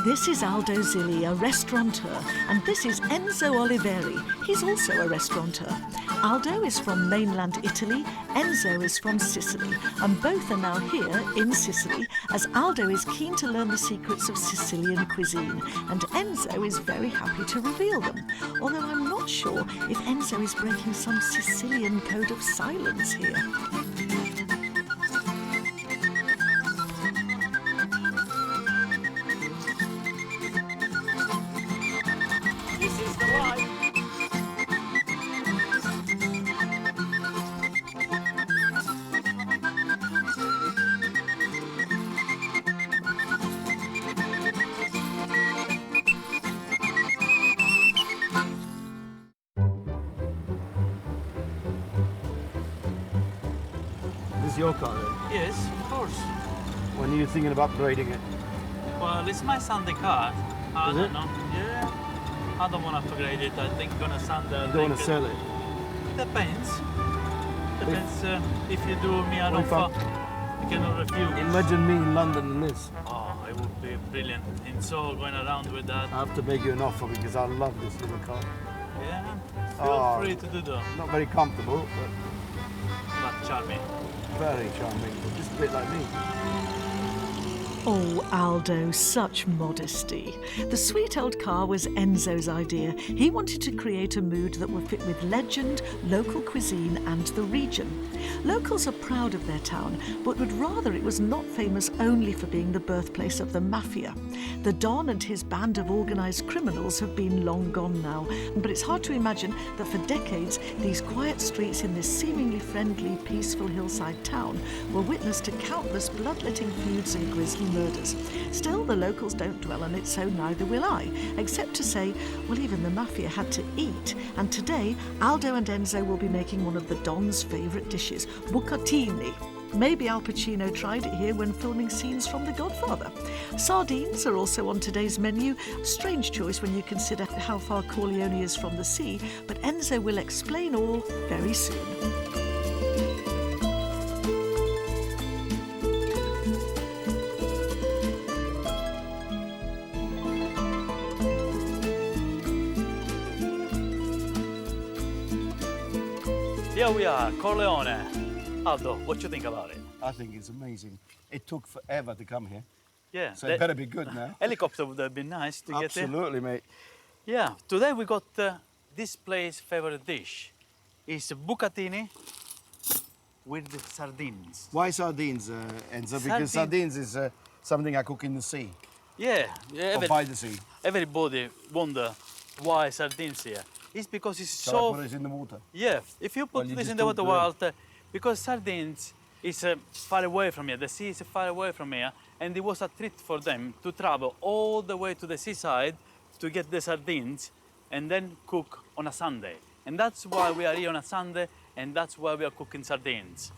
This is Aldo Zilli, a restaurateur, and this is Enzo Oliveri. He's also a restaurateur. Aldo is from mainland Italy, Enzo is from Sicily, and both are now here in Sicily as Aldo is keen to learn the secrets of Sicilian cuisine, and Enzo is very happy to reveal them. Although I'm not sure if Enzo is breaking some Sicilian code of silence here. This is your car then? Yes, of course. When are you thinking of upgrading it? Well, it's my Sunday car. I Is don't it? know. Yeah. I don't want to upgrade it. I think gonna Sunday. You don't want to sell it? Depends. Depends if you do me an What if offer. I cannot refuse. Imagine me in London and this. Oh, it would be brilliant. And so going around with that. I have to make you an offer because I love this little car. Yeah. Feel Oh. free to do that. Not very comfortable, But charming. but very charming. Just a bit like me. Oh, Aldo, such modesty. The sweet old car was Enzo's idea. He wanted to create a mood that would fit with legend, local cuisine and the region. Locals are proud of their town, but would rather it was not famous only for being the birthplace of the mafia. The Don and his band of organised criminals have been long gone now, but it's hard to imagine that for decades these quiet streets in this seemingly friendly, peaceful hillside town were witness to countless bloodletting feuds and grisly murders. Still, the locals don't dwell on it, so neither will I, except to say, well, even the mafia had to eat, and today Aldo and Enzo will be making one of the Don's favourite dishes, bucatini. Maybe Al Pacino tried it here when filming scenes from The Godfather. Sardines are also on today's menu. Strange choice when you consider how far Corleone is from the sea, but Enzo will explain all very soon. Here we are, Corleone. Aldo, what do you think about it? I think it's amazing. It took forever to come here, Yeah. so it better be good now. Helicopter would have been nice to get there. Absolutely, mate. Yeah, today we got this place favorite dish. It's bucatini with sardines. Why sardines, Enzo? Because sardines is something I cook in the sea, Yeah, or by the sea. everybody wonder why sardines here. It's because it's Shall I so... put it in the water? Yeah, if you put Well, you this just in the water, don't do it. because sardines is far away from here, the sea is far away from here, and it was a treat for them to travel all the way to the seaside to get the sardines and then cook on a Sunday. And that's why we are here on a Sunday, and that's why we are cooking sardines.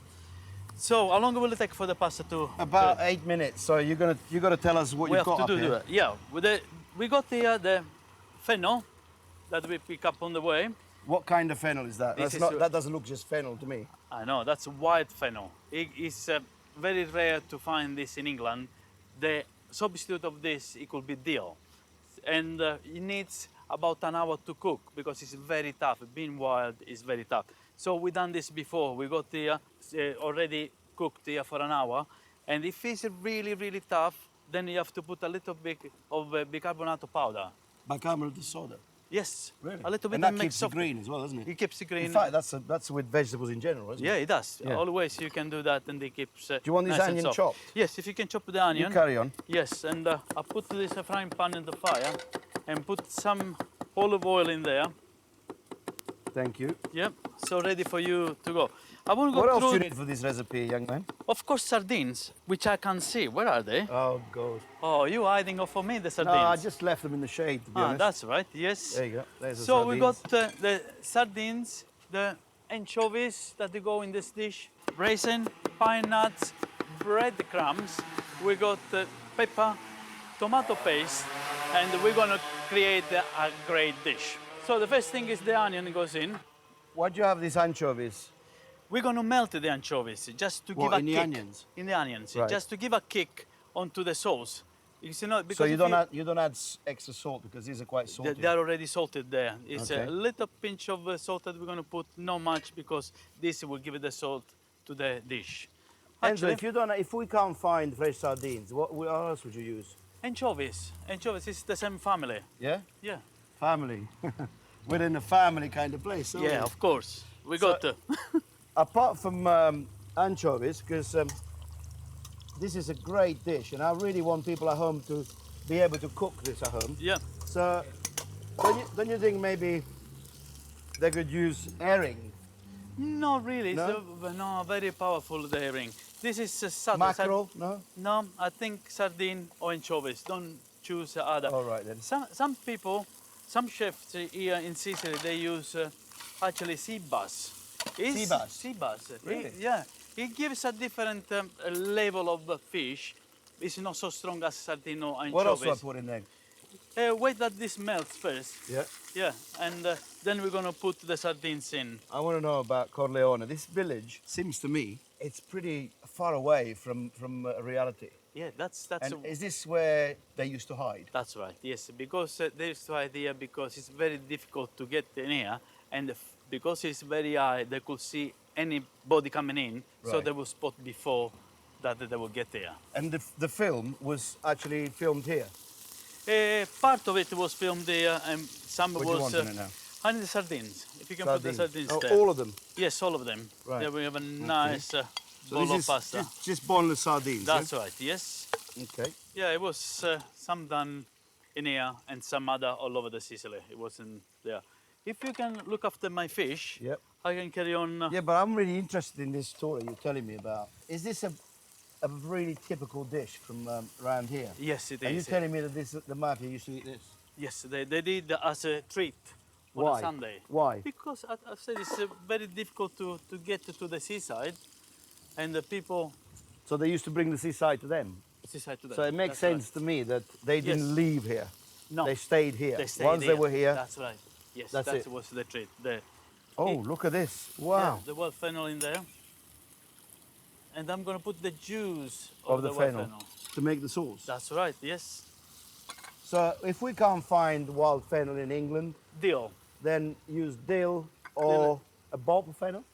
So, how long will it take for the pasta to... About 8 minutes. So you're gonna tell us what we you've have got to up do here. that. Yeah, we got here the fennel that we pick up on the way. What kind of fennel is that? This That's is not, a- that doesn't look just fennel to me. I know, that's white fennel. It is very rare to find this in England. The substitute of this, it could be dill. And it needs about an hour to cook because it's very tough. Being wild is very tough. So we done this before. We got here already cooked here for an hour. And if it's really, really tough, then you have to put a little bit of bicarbonate powder. Bicarbonate of soda. Yes, Really? a little bit And that makes keeps it soft. green as well, doesn't it? It keeps it green. In fact, that's with vegetables in general, isn't Yeah, it? it does. Yeah. Always you can do that and it keeps Do you want this nice and onion soft. chopped? Yes, if you can chop the You onion. carry on. Yes, and I put this frying pan in the fire and put some olive oil in there. Thank you. Yep, so ready for you to go. I want to go What else through, do you need for this recipe, young man? of course, sardines, which I can see. Where are they? Oh, God. Oh, you hiding off for me the No, sardines? I just left them in the shade, to be honest. That's right, yes. There you go. There's the So we sardines. got the sardines, the anchovies that go in this dish, raisin, pine nuts, breadcrumbs. We got pepper, tomato paste, and we're gonna create a great dish. So the first thing is the onion goes in. Why do you have these anchovies? We're gonna melt the anchovies just to What, give a in the kick. onions? In the onions, Right. just to give a kick onto the sauce. You see, no, because So if you don't add extra salt because these are quite salty. they are already salted there. It's Okay. a little pinch of salt that we're going to put, not much, because this will give it the salt to the dish. Enzo, Actually, if we can't find fresh sardines, what else would you use? anchovies. Anchovies is the same family. Yeah? Yeah. Family. We're in a family kind of place, aren't we? Yeah, of course. We So- got to. Apart from anchovies, because this is a great dish, and I really want people at home to be able to cook this at home. Yeah. So, don't you think maybe they could use herring, Not really. No? No, very powerful the ring. This is mackerel? No. No, I think sardine or anchovies. Don't choose the other. All right then. Some people, some chefs here in Sicily, they use actually sea bass. Sea bass? Sea bass. Really? Yeah. It gives a different level of fish. It's not so strong as sardine or anchovies. What else do I put in there? Wait that this melts first. Yeah. Yeah, and then we're gonna put the sardines in. I want to know about Corleone. This village seems to me it's pretty far away from reality. Yeah, that's And is this where they used to hide? That's right. Yes, because there's the idea because it's very difficult to get in here, and because it's very high, they could see anybody coming in, so Right. they will spot before that they will get there. And the film was actually filmed here. Part of it was filmed there, and some What do you was. want in it now? And the sardines. If you can put the sardines Oh, there. all of them. Yes, all of them. Right. There we have a nice So bowl this of is pasta. just boneless sardines. That's right. Yes. Yeah? Okay. Yeah, it was some done in here and some other all over the Sicily. It wasn't there. If you can look after my fish, Yep. I can carry on. Yeah, but I'm really interested in this story you're telling me about. Is this a really typical dish from around here? Yes, it Are you is. telling me that the mafia used to eat this? Yes, they did as a treat on Why? a Sunday. Why? Because I said it's very difficult to get to the seaside, and the people So they used to bring the seaside to them. seaside to them. So it makes That's sense to me that they didn't Yes. leave here. Right. No, They stayed here. they stayed Once here. they were here. That's right. Yes, That's that it. was the treat. Oh, look at this. Wow. Yeah, the wild fennel in there. And I'm going to put the juice Of of the the wild fennel. fennel. To make the sauce. That's right, yes. So if we can't find wild fennel in England, Dill. then use dill or a bulb of fennel?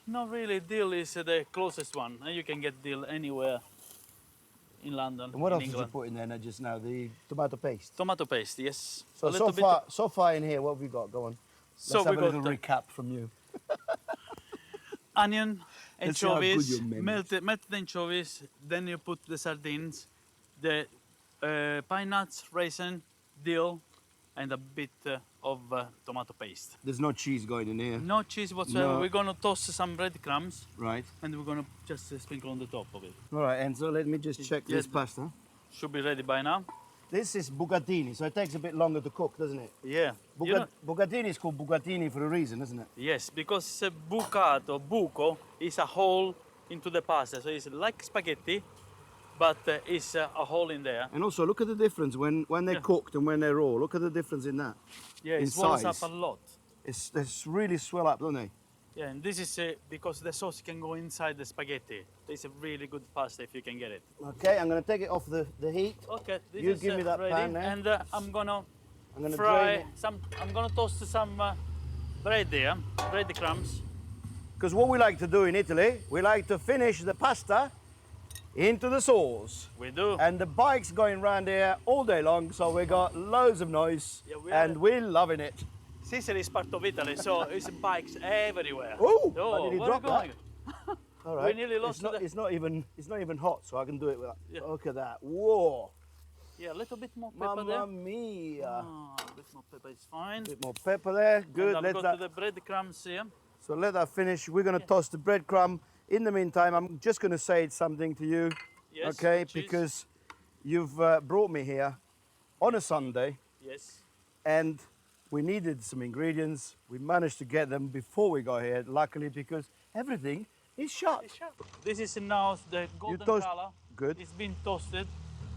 Not really, dill is the closest one. And you can get dill anywhere in London, And what in else did you England. put in there now just now? The tomato paste. Tomato paste, yes. So A little bit. so far in here, what have we got? Go on. So Let's we have a got little recap from you. onion, Let's see how good anchovies, your memory is. melted anchovies. Then you put the sardines, the pine nuts, raisin, dill, and a bit of tomato paste. There's no cheese going in here. No cheese whatsoever. No. We're gonna toast some breadcrumbs Right. and we're gonna just sprinkle on the top of it. All right, Enzo, let me just check this Yes. pasta. Should be ready by now. This is bucatini, so it takes a bit longer to cook, doesn't it? Yeah. You know- Bucatini is called bucatini for a reason, isn't it? yes, because bucato, buco, is a hole into the pasta. So it's like spaghetti, but it's a hole in there. And also, look at the difference when they're Yeah. cooked and when they're raw. Look at the difference in that. Yeah, it In swells up size. a lot. They really swell up, don't they? Yeah, and this is because the sauce can go inside the spaghetti. It's a really good pasta if you can get it. Okay, I'm going to take it off the heat. Okay, this You is give me that ready, pan there. and I'm gonna I'm going to fry drain it. some. I'm gonna toast some bread there, breadcrumbs. Because what we like to do in Italy, we like to finish the pasta into the sauce. We do. And the bike's going round here all day long, so we got loads of noise, Yeah, we and are- we're loving it. Sicily is part of Italy, so it's bikes everywhere. Ooh, oh, I nearly where are you dropped that. going? All right. nearly lost the- It's not even hot, so I can do it with that. Yeah. Look at that. Whoa. Yeah, a little bit more pepper Mamma there. mia. A bit more pepper is fine. Bit more pepper there. Good. And I've Let got that. the breadcrumbs here. So let that finish. We're going to toss the breadcrumb. In the meantime, I'm just going to say something to you, Yes. okay? cheese. Because you've brought me here on a Sunday, Yes. and we needed some ingredients. We managed to get them before we got here, luckily, because everything is shut. This is now the golden toast- color. Good. It's been toasted,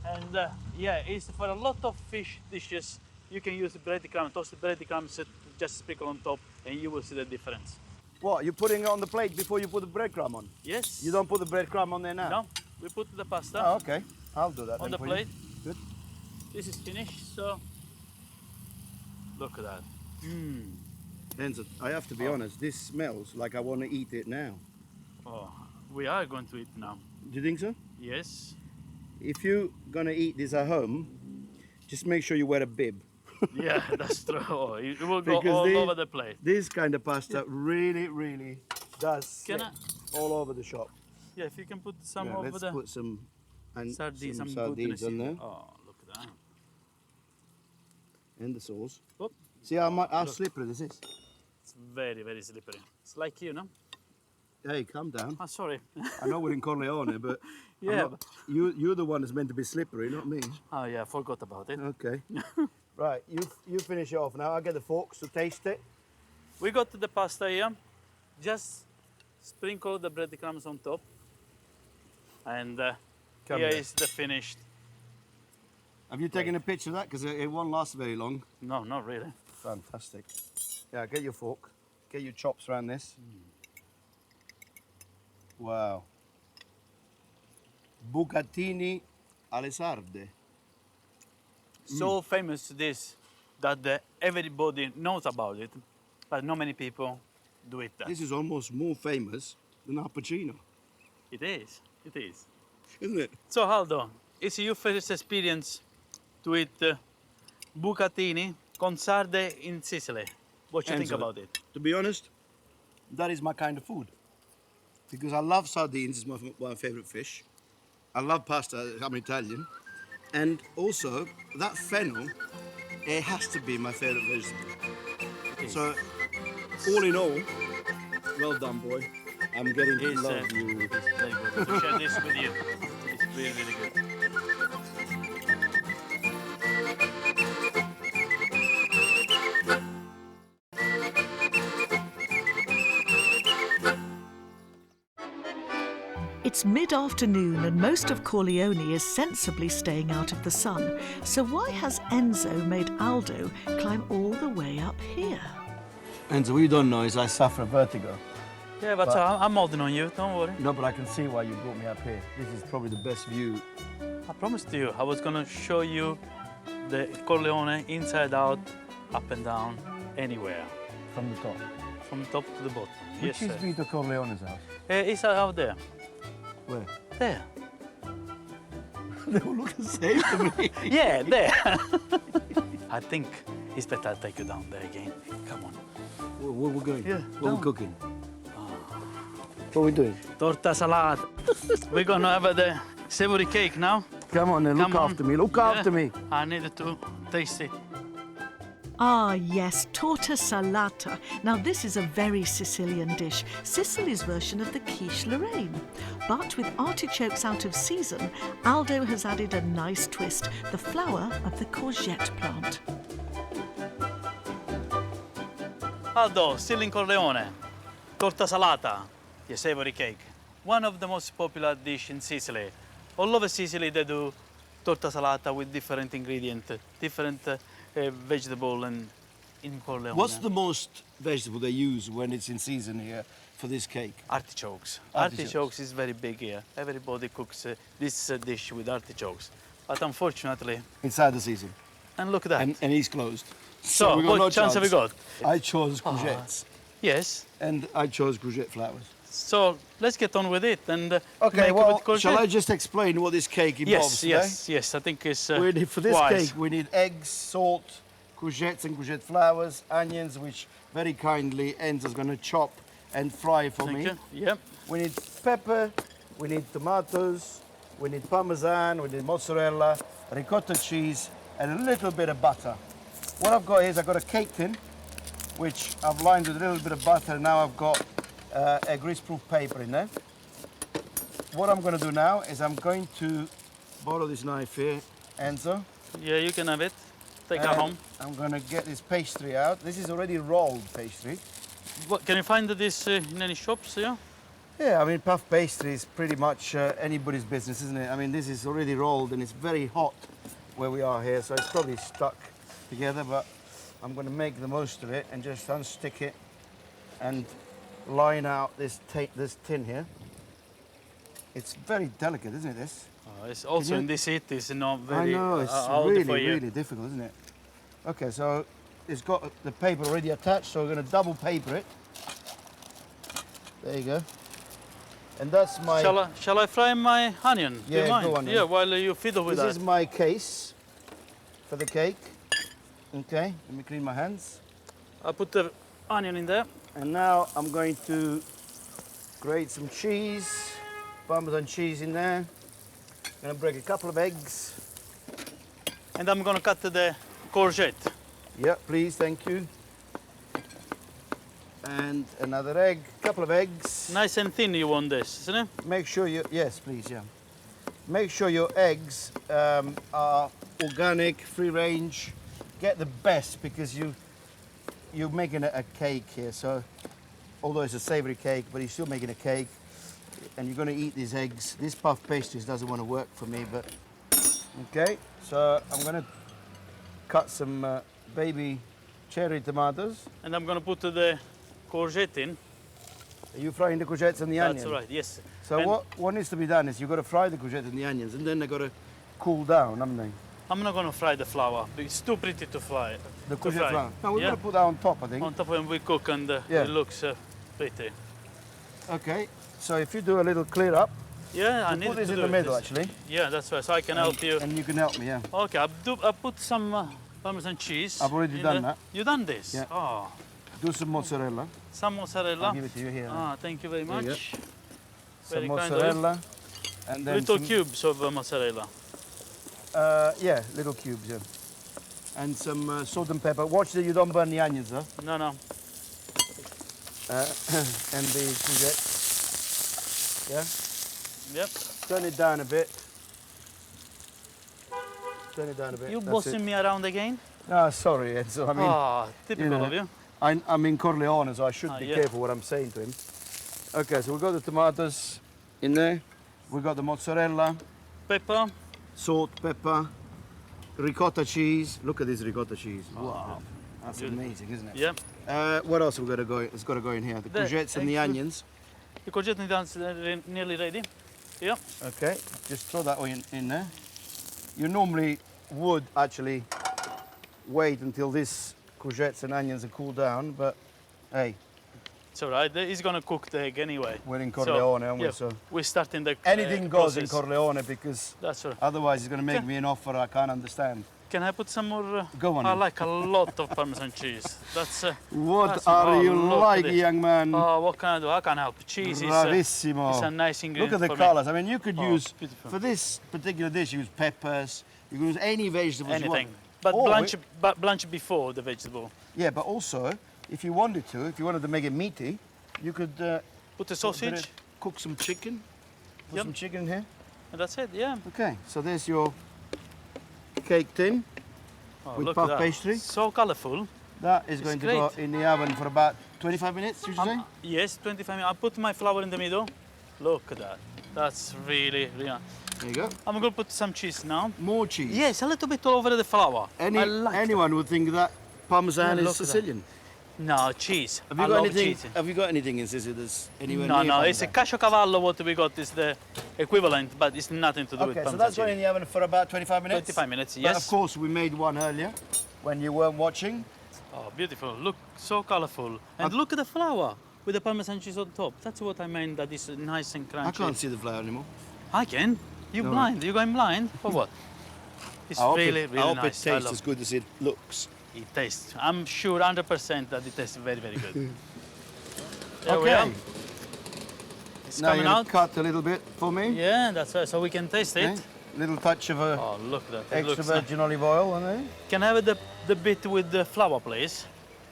and yeah, it's for a lot of fish dishes. You can use the breadcrumb, toast the breadcrumbs, just sprinkle on top, and you will see the difference. What? You're putting it on the plate before you put the breadcrumb on? Yes. You don't put the breadcrumb on there now? No. We put the pasta Oh, okay. I'll do that on then the for you. plate. Good. This is finished, so look at that. Enzo, I have to be honest, this smells like I want to eat it now. Oh, we are going to eat now. Do you think so? Yes. If you're going to eat this at home, just make sure you wear a bib. Yeah, that's true. Oh, it will go Because all over the plate. this kind of pasta really, really does Can sit I? all over the shop. Yeah, if you can put some Yeah, over let's the put some, sardines, some some sardines goodness on in there. Oh, look at that. And the sauce. Oh, See how look. slippery this is? It's very, very slippery. It's like you, no? Hey, calm down. Oh, sorry. I know we're in Corleone, but Yeah. you're the one that's meant to be slippery, not me. Oh, yeah, I forgot about it. Okay. Right, you finish it off now. I'll get the forks to taste it. We got the pasta here. Just sprinkle the breadcrumbs on top. And Come here here. is the finished. Have you taken a picture of that? Because it won't last very long. No, not really. Fantastic. Yeah, get your fork. Get your chops around this. Wow. Bucatini alle sarde. So famous this that everybody knows about it, but not many people do it. This is almost more famous than Al Pacino, It is. It is. isn't it? So Aldo, is your first experience to eat bucatini con sarde in Sicily? What do you think Enzo, about it? To be honest, that is my kind of food. Because I love sardines, it's my favorite fish. I love pasta, I'm Italian. And also, that fennel, it has to be my favorite vegetable. So, all in all, well done, boy. I'm getting to It's, love you. it's very good. To share this with you. It's really, really good. It's mid-afternoon and most of Corleone is sensibly staying out of the sun. So why has Enzo made Aldo climb all the way up here? Enzo, what you don't know is I suffer vertigo. Yeah, but I'm holding on you, don't worry. No, but I can see why you brought me up here. This is probably the best view. I promised you I was gonna show you the Corleone inside out, up and down, anywhere. From the top. From top to the bottom. Which yes, is Vito Corleone's house? It's out there. Where? There. They all look the same to me. Yeah, there. I think it's better I take you down there again. Come on. Where we're going? Yeah, What down. we're cooking? What are we doing? Torta salata. We're gonna have the savory cake now. Come on then, look Come on. after me. Look Yeah. after me. I need to taste it. Ah, yes, torta salata. Now, this is a very Sicilian dish, Sicily's version of the quiche Lorraine. But with artichokes out of season, Aldo has added a nice twist, the flower of the courgette plant. Aldo, still in Corleone. Torta salata, the savory cake. One of the most popular dish in Sicily. All over Sicily they do torta salata with different ingredients, different vegetable and in Corleone. What's the most vegetable they use when it's in season here for this cake? Artichokes. Artichokes. Artichokes is very big here. Everybody cooks this dish with artichokes. But unfortunately, Inside the season. and look at that. And he's closed. So, we got what no chance have we got? I chose courgettes. Yes. And I chose courgette flowers. So let's get on with it and Okay, make well, it with shall I courgette. just explain what this cake involves Yes. I think it's We need, for this wise. cake, we need eggs, salt, courgettes and courgette flowers, onions, which very kindly Enzo's going to chop and fry for Thank me. you. Yep. We need pepper, we need tomatoes, we need parmesan, we need mozzarella, ricotta cheese, and a little bit of butter. What I've got is I've got a cake tin, which I've lined with a little bit of butter. Now I've got a greaseproof paper in there. What I'm going to do now is I'm going to borrow this knife here, Enzo. Yeah, you can have it. Take it and home. I'm going to get this pastry out. This is already rolled pastry. What, can you find this in any shops? Yeah. Yeah, I mean, puff pastry is pretty much anybody's business, isn't it? I mean, this is already rolled and it's very hot where we are here, so it's probably stuck together, but I'm going to make the most of it and just unstick it and line out this tin here. It's very delicate, isn't it, this? It's also you- in this heat is not I very know, it's Aldo really, for you. really difficult, isn't it? Okay, so it's got the paper already attached, so we're going to double paper it. There you go. And that's my... Shall I fry my onion? Do Yeah, you mind? go on then. Yeah, while you fiddle with This that. is my case for the cake. Okay, let me clean my hands. I put the onion in there. And now I'm going to grate some cheese, Parmesan cheese in there. Gonna break a couple of eggs. And I'm gonna cut the courgette. Yeah, please, thank you. And another egg, couple of eggs. Nice and thin you want this, isn't it? Make sure you, yes, please, yeah. Make sure your eggs are organic, free range. Get the best because you're making a cake here. So, although it's a savory cake, but you're still making a cake, and you're going to eat these eggs. This puff pastries doesn't want to work for me, but okay. So I'm going to cut some baby cherry tomatoes. And I'm gonna put the courgette in. Are you frying the courgettes and the onions? That's right, yes. So And what needs to be done is you've got to fry the courgette and the onions, and then they've got to cool down, haven't they? I'm not gonna fry the flour. It's too pretty to fry. The to courgette fry. flour. No, we're Yeah. going to put that on top, I think. On top when we cook and Yeah. it looks pretty. Okay. So if you do a little clear up, Yeah, I we'll need put to this in do the it. middle, This- actually. Yeah, that's right. So I can help you. And you can help me, yeah. Okay, I put some Parmesan cheese. I've already in done there. that. You done this? Yeah. Oh, Do some mozzarella. some mozzarella. I'll give it to you here. Ah, thank you very There you go. much. Some very kind of you. mozzarella. And then Little some, cubes of mozzarella. yeah, little cubes, yeah. And some salt and pepper. Watch that you don't burn the onions, though. No, no. And the courgette. Yeah. Yep. Turn it down a bit. Turn it down a bit. You That's bossing it. me around again? Ah, sorry, Enzo. I mean, Ah, typical know, of you. I'm in Corleone, so I should Ah, be yeah. careful what I'm saying to him. Okay, so we've got the tomatoes in there. We've got the mozzarella, Pepper. salt, pepper, ricotta cheese. Look at this ricotta cheese. Wow. That's Beautiful. amazing, isn't it? Yeah. What else have we got to go? It's got to go in here. The The courgettes and the eggs. onions. The courgette is nearly ready. Yeah. Okay, just throw that in there. You normally would actually wait until this courgettes and onions are cooled down, but hey, It's all right. He's gonna cook the egg anyway. we're in Corleone, aren't we? Yeah, So we're starting the anything goes in process. Corleone because That's right. otherwise he's going to make Yeah. me an offer I can't understand. Can I put some more? Go on I then. like a lot of Parmesan cheese. That's. What That's- are oh, you look like, at this. young man? Oh, what can I do? I can help. Cheese is Bravissimo. it's a nice Look ingredient at the for colours. I mean, you could Oh, use, beautiful. for this particular dish, use peppers. You can use any vegetables you Anything. want. But Or blanch before the vegetable. Yeah, but also, if you wanted to make it meaty, you could Put the sausage, cook some chicken. Put Yep. some chicken in here. and that's it. Yeah. Okay, so there's your cake tin. Oh, With look puff at that. pastry. So colourful. That is going to go great. in the oven for about 25 minutes, did you say? Yes, 25 minutes. I put my flour in the middle. Look at that. That's really, really nice. There you go. I'm going to put some cheese now. More cheese. Yes, a little bit all over the flour. I like Anyone would think that Parmesan Yeah, is look at that. Sicilian. No, cheese. Have you I got love anything? cheese. Have you got anything in Sicily that's anywhere No, near no, it's a Parmesan? caciocavallo what we got is the equivalent, but it's nothing to do with Okay, so Parmesan that's going cheese. in the oven for about 25 minutes. 25 minutes, But yes. of course, we made one earlier when you weren't watching. Oh, beautiful. Look, so colorful. And look at the flour with the Parmesan cheese on top. That's what I meant, that is nice and crunchy. I can't see the flour anymore. I can. You No. blind? You going blind? For what? It's I hope really, it, really I hope nice. it I tastes love as good as it looks. it. Tastes. I'm sure 100% that it tastes very, very good. There we are. Okay. It's Now coming you're out. gonna cut a little bit for me. Yeah, that's right. So we can taste it. Okay. Little touch of Oh, look at that. It extra looks nice. virgin olive oil on there. Can I have the bit with the flour, please?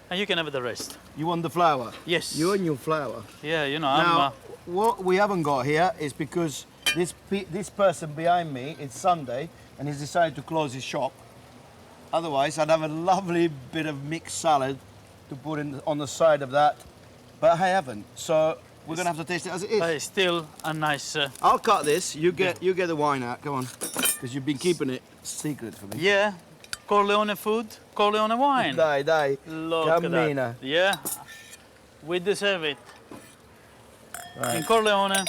And you can have the rest. You want the flour? Yes. You and your flour. Yeah, you know, Now, what we haven't got here is because this person behind me, it's Sunday, and he's decided to close his shop. Otherwise, I'd have a lovely bit of mixed salad to put on the side of that, but I haven't. So we're gonna have to taste it as it is. but it's still a nice. I'll cut this. You get the wine out. Come on, because you've been keeping it secret for me. Yeah, Corleone food, Corleone wine. Dai. Look at Cammina. that. Yeah, we deserve it. Right. In Corleone,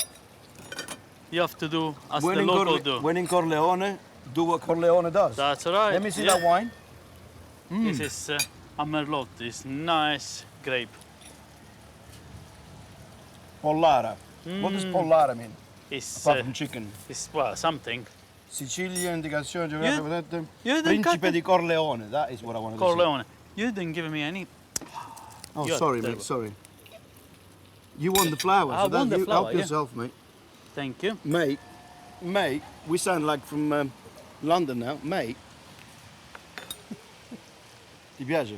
You have to do as When the in, local do. when in Corleone, do what Corleone does. That's right. Let me see yeah. that wine. This is a Merlot. It's nice grape. Pollara. What does Pollara mean? It's, Apart from chicken. it's well, something. Sicilia, indicazione geografica. you didn't cut Principe it. di Corleone. That is what I wanted to say. Corleone. You didn't give me any. Oh, You're sorry, terrible. mate. Sorry. You won the flower. I so that, won the you flower, help yeah. yourself, mate. Thank you. Mate, we sound like from London now. Mate. Ti piace?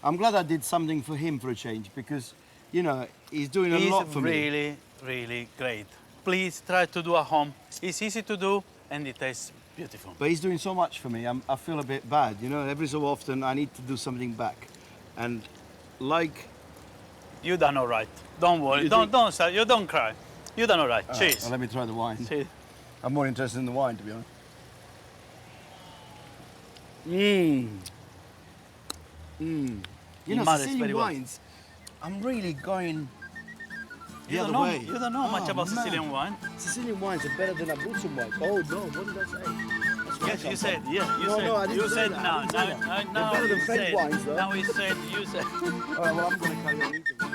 I'm glad I did something for him for a change because, you know, he's doing a lot for me. He's really, really great. Please try to do at home. It's easy to do and it tastes beautiful. But he's doing so much for me. I feel a bit bad, you know. Every so often I need to do something back. And like... You done all right. Don't worry. You Don't start. You don't cry. You done all right. Cheers. Well, let me try the wine. Cheers. I'm more interested in the wine, to be honest. Mmm. Mmm. You know, marries Sicilian very well. wines, I'm really going the You other don't know, way. you don't know much Oh, about man. Sicilian wine. Sicilian wines are better than Abruzzo wines. Oh, no, what did I say? That's where I Yes, come you said, from. yeah, you No, said. no, I didn't you say said that. I now, didn't say that. now They're better than you French said. wines, though. Now he said, you said. All right, well, I'm going to carry on eating.